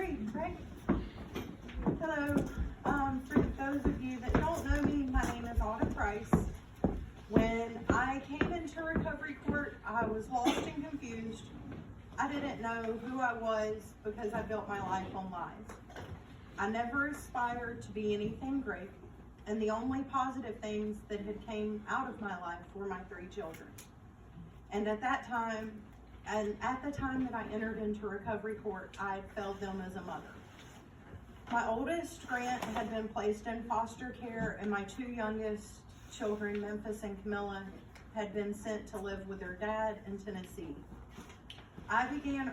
Great. Hello. For those of you that don't know me, my name is Autumn Price. When I came into recovery court, I was lost and confused. I didn't know who I was because I built my life on lies. I never aspired to be anything great, and the only positive things that had came out of my life were my 3 children. And at the time that I entered into recovery court, I had failed them as a mother. My oldest, Grant, had been placed in foster care, and my 2 youngest children, Memphis and Camilla, had been sent to live with their dad in Tennessee. I began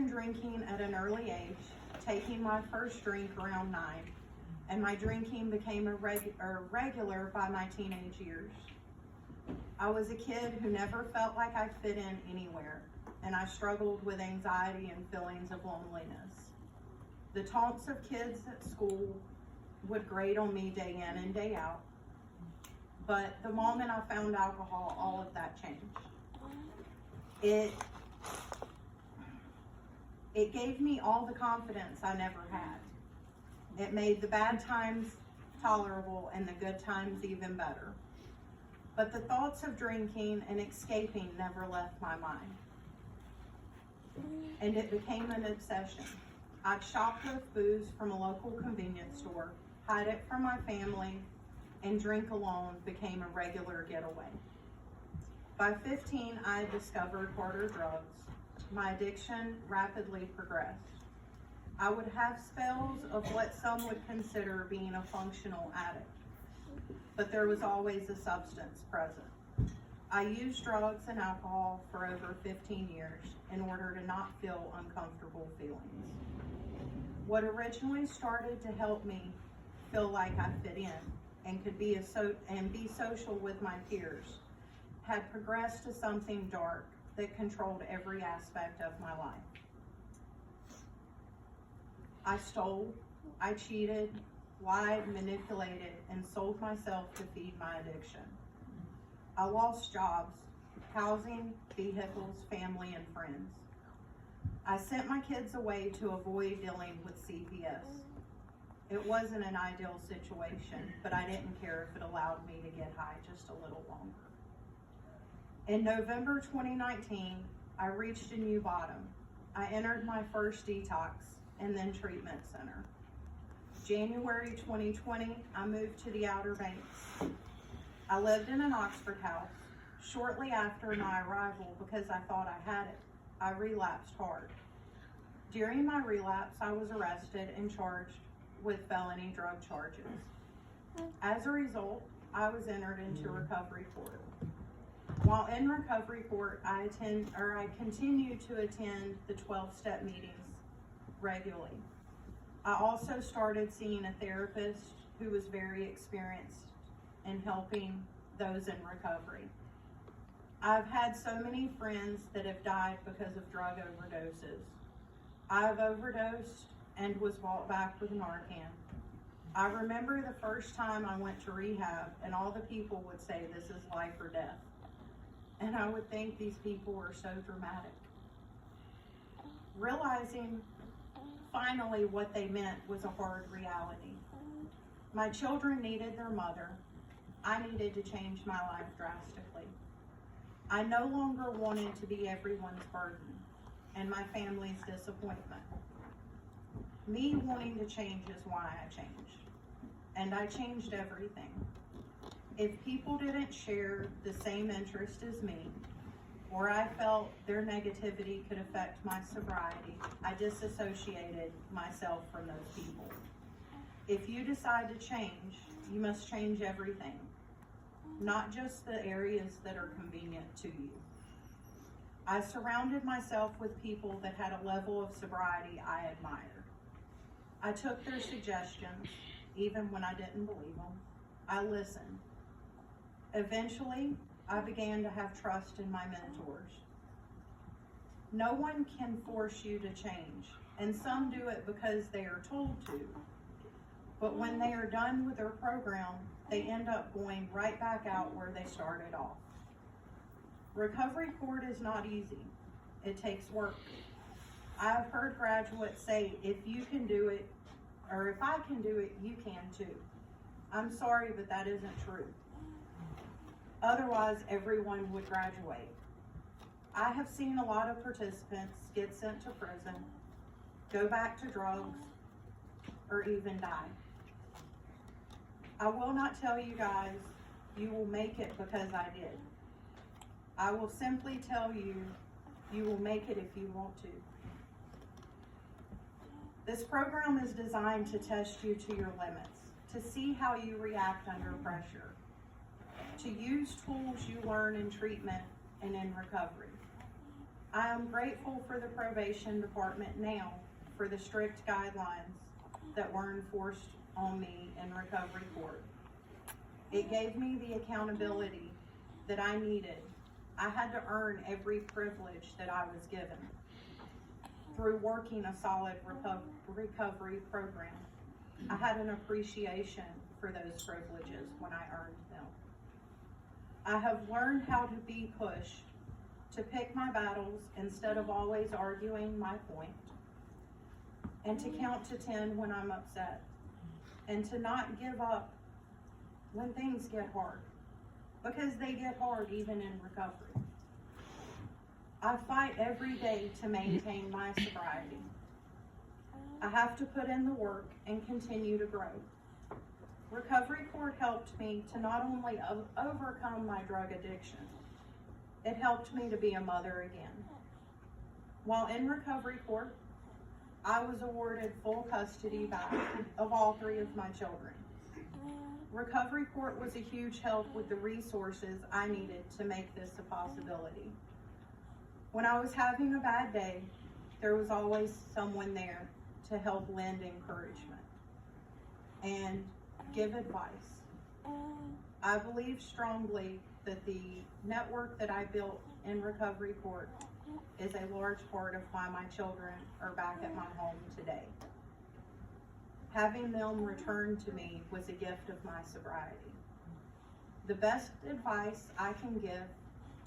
drinking at an early age, taking my first drink around 9, and my drinking became regular by my teenage years. I was a kid who never felt like I fit in anywhere, and I struggled with anxiety and feelings of loneliness. The taunts of kids at school would grate on me day in and day out, but the moment I found alcohol, all of that changed. It gave me all the confidence I never had. It made the bad times tolerable and the good times even better. But the thoughts of drinking and escaping never left my mind. And it became an obsession. I'd shop with booze from a local convenience store, hide it from my family, and drink alone became a regular getaway. By 15, I had discovered harder drugs. My addiction rapidly progressed. I would have spells of what some would consider being a functional addict, but there was always a substance present. I used drugs and alcohol for over 15 years in order to not feel uncomfortable feelings. What originally started to help me feel like I fit in and could be social with my peers had progressed to something dark that controlled every aspect of my life. I stole, I cheated, lied, manipulated, and sold myself to feed my addiction. I lost jobs, housing, vehicles, family, and friends. I sent my kids away to avoid dealing with CPS. It wasn't an ideal situation, but I didn't care if it allowed me to get high just a little longer. In November 2019, I reached a new bottom. I entered my first detox and then treatment center. January 2020, I moved to the Outer Banks. I lived in an Oxford house. Shortly after my arrival, because I thought I had it, I relapsed hard. During my relapse, I was arrested and charged with felony drug charges. As a result, I was entered into recovery court. While in recovery court, I continue to attend the 12-step meetings regularly. I also started seeing a therapist who was very experienced in helping those in recovery. I've had so many friends that have died because of drug overdoses. I've overdosed and was brought back with Narcan. I remember the first time I went to rehab and all the people would say this is life or death. And I would think these people were so dramatic. Realizing finally what they meant was a hard reality. My children needed their mother. I needed to change my life drastically. I no longer wanted to be everyone's burden and my family's disappointment. Me wanting to change is why I changed. And I changed everything. If people didn't share the same interest as me, or I felt their negativity could affect my sobriety, I disassociated myself from those people. If you decide to change, you must change everything, not just the areas that are convenient to you. I surrounded myself with people that had a level of sobriety I admired. I took their suggestions, even when I didn't believe them. I listened. Eventually, I began to have trust in my mentors. No one can force you to change, and some do it because they are told to. But when they are done with their program, they end up going right back out where they started off. Recovery court is not easy. It takes work. I've heard graduates say, if you can do it, or if I can do it, you can too. I'm sorry, but that isn't true. Otherwise, everyone would graduate. I have seen a lot of participants get sent to prison, go back to drugs, or even die. I will not tell you guys you will make it because I did. I will simply tell you you will make it if you want to. This program is designed to test you to your limits, to see how you react under pressure, to use tools you learn in treatment and in recovery. I am grateful for the probation department now for the strict guidelines that were enforced on me in recovery court. It gave me the accountability that I needed. I had to earn every privilege that I was given through working a solid recovery program. I had an appreciation for those privileges when I earned them. I have learned how to be pushed, to pick my battles instead of always arguing my point, and to count to 10 when I'm upset, and to not give up when things get hard, because they get hard even in recovery. I fight every day to maintain my sobriety. I have to put in the work and continue to grow. Recovery Court helped me to not only overcome my drug addiction, it helped me to be a mother again. While in Recovery Court, I was awarded full custody back of all 3 of my children. Recovery Court was a huge help with the resources I needed to make this a possibility. When I was having a bad day, there was always someone there to help lend encouragement and give advice. I believe strongly that the network that I built in Recovery Court is a large part of why my children are back at my home today. Having them return to me was a gift of my sobriety. The best advice I can give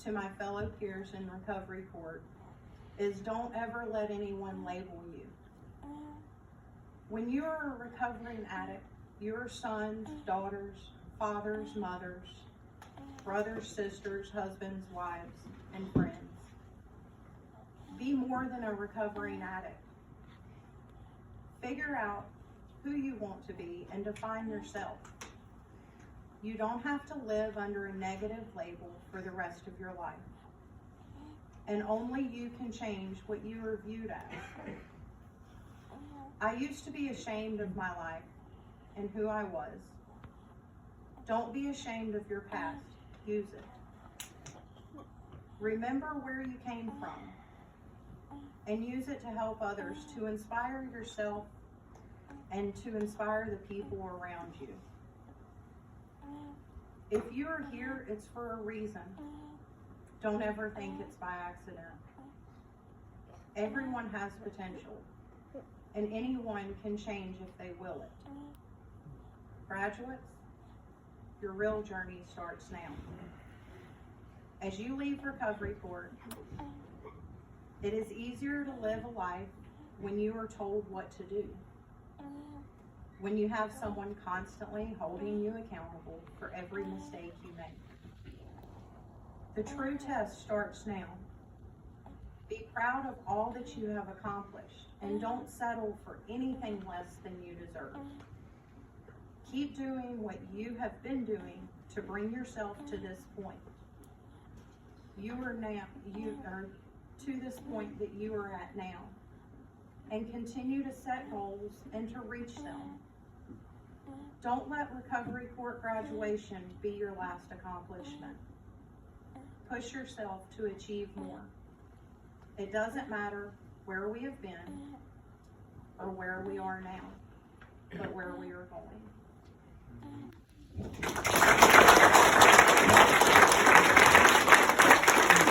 to my fellow peers in Recovery Court is don't ever let anyone label you. When you are a recovering addict, your sons, daughters, fathers, mothers, brothers, sisters, husbands, wives, and friends. Be more than a recovering addict. Figure out who you want to be and define yourself. You don't have to live under a negative label for the rest of your life. And only you can change what you are viewed as. I used to be ashamed of my life and who I was. Don't be ashamed of your past. Use it. Remember where you came from and use it to help others, to inspire yourself and to inspire the people around you. If you are here, it's for a reason. Don't ever think it's by accident. Everyone has potential, and anyone can change if they will it. Graduates, your real journey starts now. As you leave Recovery Court, it is easier to live a life when you are told what to do, when you have someone constantly holding you accountable for every mistake you make. The true test starts now. Be proud of all that you have accomplished and don't settle for anything less than you deserve. Keep doing what you have been doing to bring yourself to this point. You are to this point that you are at now, and continue to set goals and to reach them. Don't let Recovery Court graduation be your last accomplishment. Push yourself to achieve more. It doesn't matter where we have been or where we are now, but where we are going.